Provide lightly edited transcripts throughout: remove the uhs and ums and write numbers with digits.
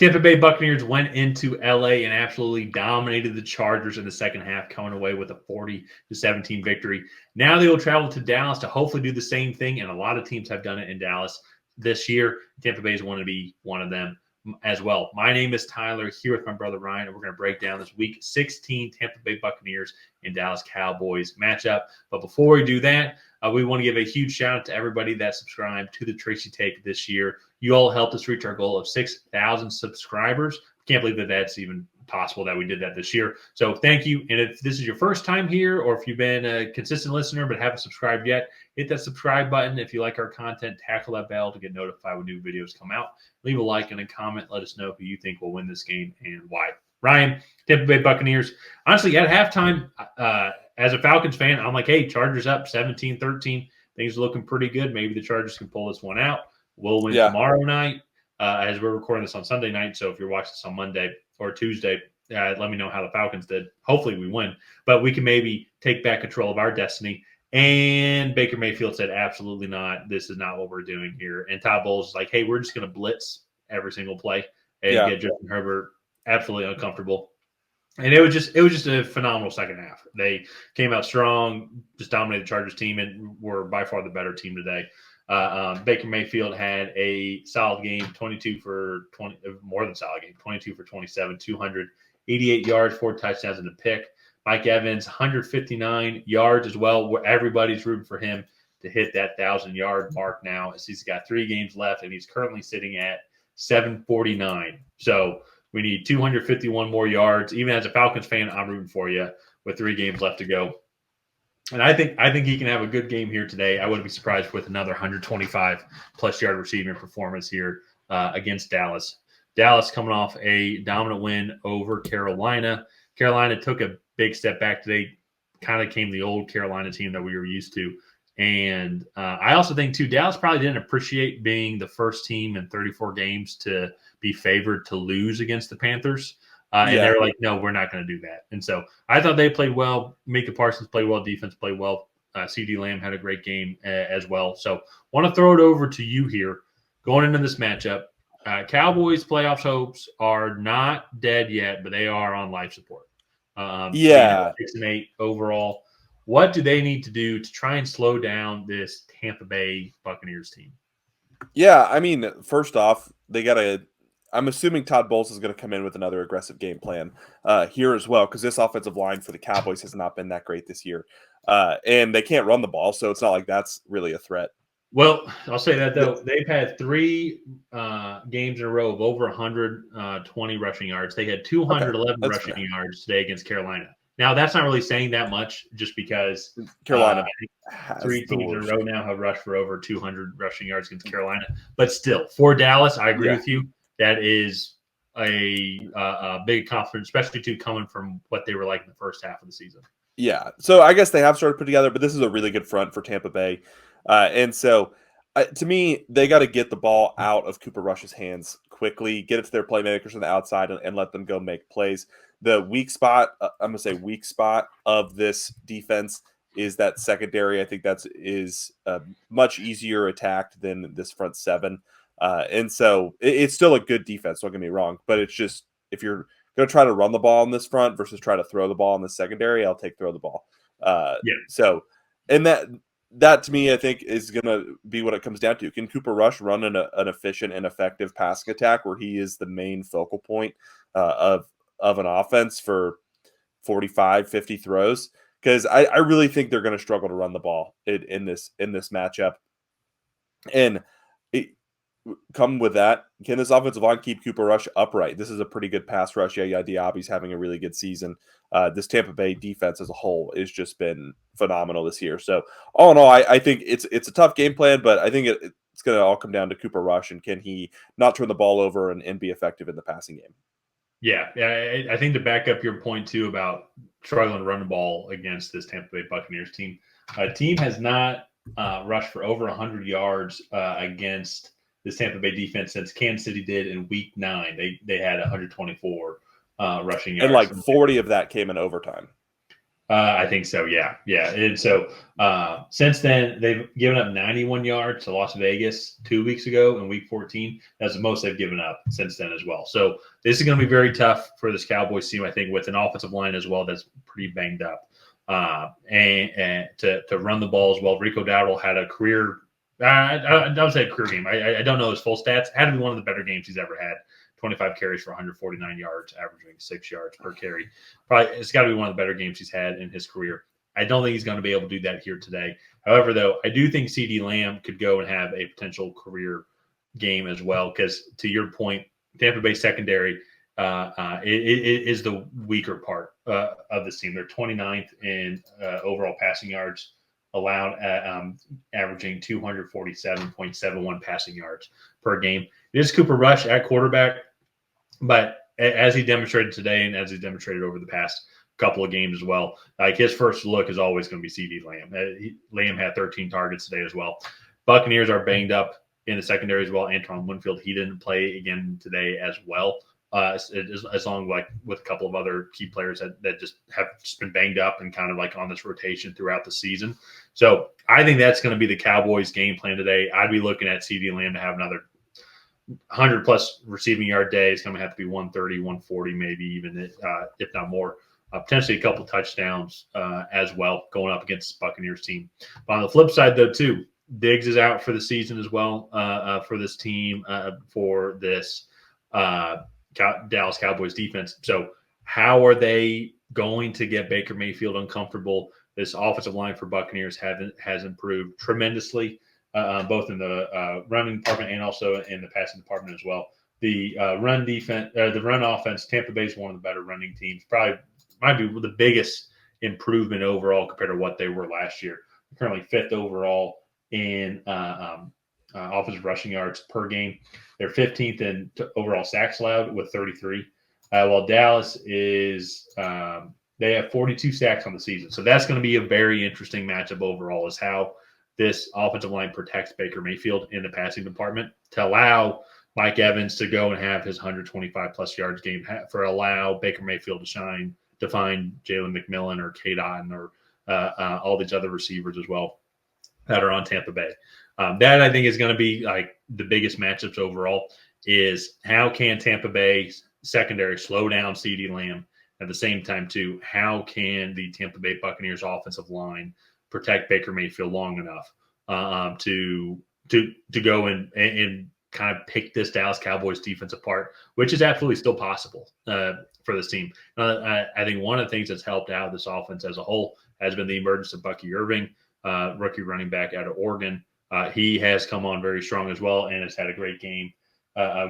Tampa Bay Buccaneers went into LA and absolutely dominated the Chargers in the second half, coming away with a 40-17 victory. Now they will travel to Dallas to hopefully do the same thing, and a lot of teams have done it in Dallas this year. Tampa Bay is going to be one of them as well. My name is Tyler, here with my brother Ryan, and we're going to break down this Week 16 Tampa Bay Buccaneers and Dallas Cowboys matchup. But before we do that, we want to give a huge shout out to everybody that subscribed to the Tracy Take this year. You all helped us reach our goal of 6,000 subscribers. Can't believe that that's even possible that we did that this year. So thank you. And if this is your first time here, or if you've been a consistent listener but haven't subscribed yet, hit that subscribe button. If you like our content, tackle that bell to get notified when new videos come out. Leave a like and a comment. Let us know who you think will win this game and why. Ryan, Tampa Bay Buccaneers. Honestly, at halftime, as a Falcons fan, I'm like, hey, Chargers up 17-13. Things are looking pretty good. Maybe the Chargers can pull this one out. We'll win tomorrow night as we're recording this on Sunday night. So if you're watching this on Monday or Tuesday, let me know how the Falcons did. Hopefully we win. But we can maybe take back control of our destiny. And Baker Mayfield said, absolutely not. This is not what we're doing here. And Todd Bowles is like, hey, we're just going to blitz every single play and get Justin Herbert absolutely uncomfortable. And it was just a phenomenal second half. They came out strong, just dominated the Chargers team, and were by far the better team today. Baker Mayfield had a solid game, 22 for 20, more than solid game, 22 for 27, 288 yards, 4 touchdowns and a pick. Mike Evans, 159 yards as well, where everybody's rooting for him to hit that 1,000-yard mark now, as he's got 3 games left, and he's currently sitting at 749. So we need 251 more yards. Even as a Falcons fan, I'm rooting for you with 3 games left to go. And I think he can have a good game here today. I wouldn't be surprised with another 125-plus yard receiving performance here against Dallas. Dallas coming off a dominant win over Carolina. Carolina took a big step back today, kind of came the old Carolina team that we were used to. And I also think, too, Dallas probably didn't appreciate being the first team in 34 games to be favored to lose against the Panthers. And they were like, no, we're not going to do that. And so I thought they played well. Micah Parsons played well. Defense played well. Ceedee Lamb had a great game as well. So want to throw it over to you here. Going into this matchup, Cowboys playoff hopes are not dead yet, but they are on life support. 6-8 overall. What do they need to do to try and slow down this Tampa Bay Buccaneers team? Yeah, I mean, first off, they got to – I'm assuming Todd Bowles is going to come in with another aggressive game plan here as well, because this offensive line for the Cowboys has not been that great this year. And they can't run the ball, so it's not like that's really a threat. Well, I'll say that, though. They've had 3 games in a row of over 120 rushing yards. They had 211 rushing yards today against Carolina. Now, that's not really saying that much, just because Carolina has 3 teams in a row now have rushed for over 200 rushing yards against Carolina. But still, for Dallas, I agree with you. That is a big accomplishment, especially coming from what they were like in the first half of the season. Yeah, so I guess they have started to put together, but this is a really good front for Tampa Bay. And so, to me, they got to get the ball out of Cooper Rush's hands quickly, get it to their playmakers on the outside, and let them go make plays. The weak spot, I'm going to say weak spot of this defense is that secondary. I think that is much easier attacked than this front 7. And so it's still a good defense, don't get me wrong, but it's just, if you're going to try to run the ball in this front versus try to throw the ball in the secondary, I'll take throw the ball. So, and that to me, I think, is going to be what it comes down to. Can Cooper Rush run an efficient and effective passing attack where he is the main focal point of an offense for 45, 50 throws? Because I really think they're going to struggle to run the ball in this matchup. And come with that, can this offensive line keep Cooper Rush upright? This is a pretty good pass rush. Yeah, Diaby's having a really good season. This Tampa Bay defense as a whole has just been phenomenal this year. So all in all, I think it's a tough game plan, but I think it's going to all come down to Cooper Rush and can he not turn the ball over and be effective in the passing game. Yeah, I think to back up your point too about struggling to run the ball against this Tampa Bay Buccaneers team, team has not rushed for over 100 yards against this Tampa Bay defense since Kansas City did in Week 9. They had 124 rushing yards. And like 40 of that came in overtime. I think so. Yeah. And so since then, they've given up 91 yards to Las Vegas 2 weeks ago in Week 14. That's the most they've given up since then as well. So this is going to be very tough for this Cowboys team, I think, with an offensive line as well that's pretty banged up. And to run the ball as well. Rico Dowdle had a career. I would say a career game. I don't know his full stats. Had to be one of the better games he's ever had. 25 carries for 149 yards, averaging 6 yards per carry. Probably it's got to be one of the better games he's had in his career. I don't think he's going to be able to do that here today. However, though, I do think Ceedee Lamb could go and have a potential career game as well. Because to your point, Tampa Bay secondary it is the weaker part of this team. They're 29th in overall passing yards allowed, averaging 247.71 passing yards per game. It is Cooper Rush at quarterback. But as he demonstrated today and as he demonstrated over the past couple of games as well, like his first look is always going to be Ceedee Lamb. Lamb had 13 targets today as well. Buccaneers are banged up in the secondary as well. Antoine Winfield, he didn't play again today as well. As long like with a couple of other key players that just have just been banged up and kind of like on this rotation throughout the season. So I think that's going to be the Cowboys' game plan today. I'd be looking at Ceedee Lamb to have another 100-plus receiving yard day. It's going to have to be 130, 140, maybe even if not more. Potentially a couple touchdowns as well going up against the Buccaneers team. But on the flip side, though, too, Diggs is out for the season as well for this team, for this Dallas Cowboys defense. So how are they going to get Baker Mayfield uncomfortable? This offensive line for Buccaneers has improved tremendously. Both in the running department and also in the passing department as well. The run defense, the run offense, Tampa Bay is one of the better running teams. Probably might be the biggest improvement overall compared to what they were last year. They're currently 5th overall in offensive rushing yards per game. They're 15th in overall sacks allowed with 33. While Dallas is they have 42 sacks on the season. So that's going to be a very interesting matchup overall. Is how this offensive line protects Baker Mayfield in the passing department to allow Mike Evans to go and have his 125-plus yards game, for allow Baker Mayfield to shine, to find Jalen McMillan or K. Dotton or all these other receivers as well that are on Tampa Bay. That I think is going to be like the biggest matchups overall is how can Tampa Bay secondary slow down Ceedee Lamb at the same time too, how can the Tampa Bay Buccaneers offensive line protect Baker Mayfield long enough to go and kind of pick this Dallas Cowboys defense apart, which is absolutely still possible for this team. I think one of the things that's helped out this offense as a whole has been the emergence of Bucky Irving, rookie running back out of Oregon. He has come on very strong as well and has had a great game, a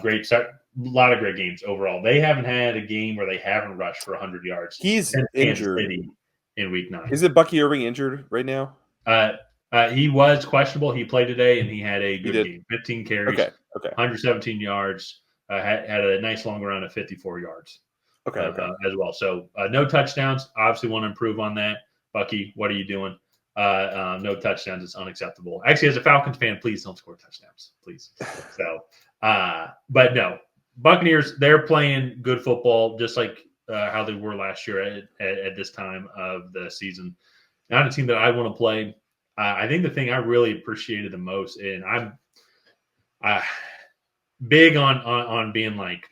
lot of great games overall. They haven't had a game where they haven't rushed for 100 yards. He's injured in Week 9. Is it Bucky Irving injured right now? He was questionable. He played today, and he had a good game. 15 carries, okay. 117 yards, had a nice long run of 54 yards as well. So no touchdowns. Obviously want to improve on that. Bucky, what are you doing? No touchdowns. It's unacceptable. Actually, as a Falcons fan, please don't score touchdowns, please. So, but no. Buccaneers, they're playing good football, just like how they were last year at this time of the season. Not a team that I want to play. I think the thing I really appreciated the most, and I'm big on being like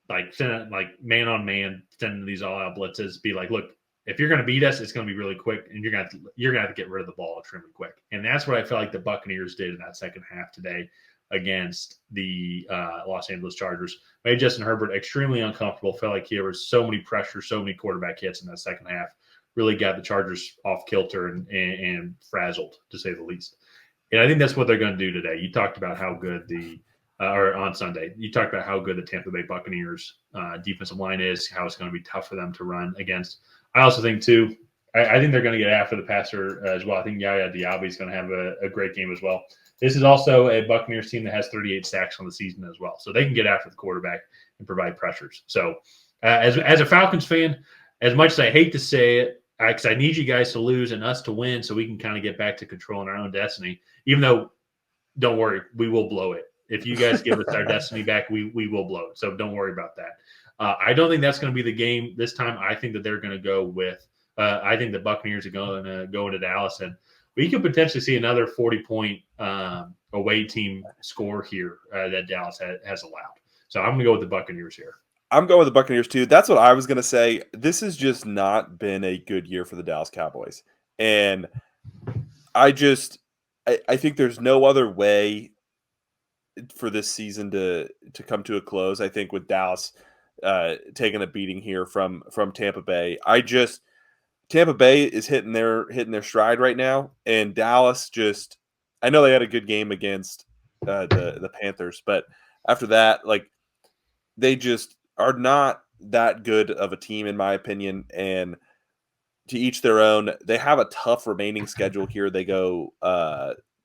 man on man, sending these all out blitzes. Be like, look, if you're going to beat us, it's going to be really quick, and you're going to have to get rid of the ball extremely quick. And that's what I felt like the Buccaneers did in that second half today against the Los Angeles Chargers. Made Justin Herbert extremely uncomfortable. Felt like there was so many pressures, so many quarterback hits in that second half. Really got the Chargers off kilter and frazzled, to say the least. And I think that's what they're going to do today. You talked about how good or on Sunday, you talked about how good the Tampa Bay Buccaneers defensive line is, how it's going to be tough for them to run against. I also think, too, I think they're going to get after the passer as well. I think Yaya Diaby is going to have a great game as well. This is also a Buccaneers team that has 38 sacks on the season as well. So they can get after the quarterback and provide pressures. So as a Falcons fan, as much as I hate to say it, because I need you guys to lose and us to win so we can kind of get back to controlling our own destiny, even though, don't worry, we will blow it. If you guys give us our destiny back, we will blow it. So don't worry about that. I don't think that's going to be the game this time. I think that they're going to go with I think the Buccaneers are going to go into Dallas, and we could potentially see another 40-point away team score here that Dallas has allowed. So I'm going to go with the Buccaneers here. I'm going with the Buccaneers too. That's what I was going to say. This has just not been a good year for the Dallas Cowboys. And I think there's no other way for this season to come to a close. I think with Dallas taking a beating here from Tampa Bay. Tampa Bay is hitting their stride right now, and Dallas just, I know they had a good game against the Panthers, but after that, like, they just are not that good of a team in my opinion. And to each their own. They have a tough remaining schedule here. They go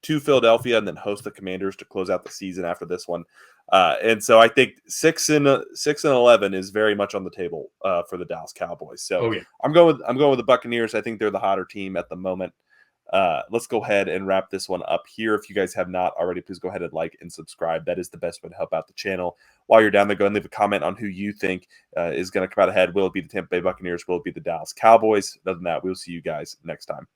to Philadelphia and then host the Commanders to close out the season after this one. And so I think 6-11 is very much on the table for the Dallas Cowboys. So I'm going with the Buccaneers. I think they're the hotter team at the moment. Let's go ahead and wrap this one up here. If you guys have not already, please go ahead and like and subscribe. That is the best way to help out the channel. While you're down there, go and leave a comment on who you think is going to come out ahead. Will it be the Tampa Bay Buccaneers? Will it be the Dallas Cowboys? Other than that, we'll see you guys next time.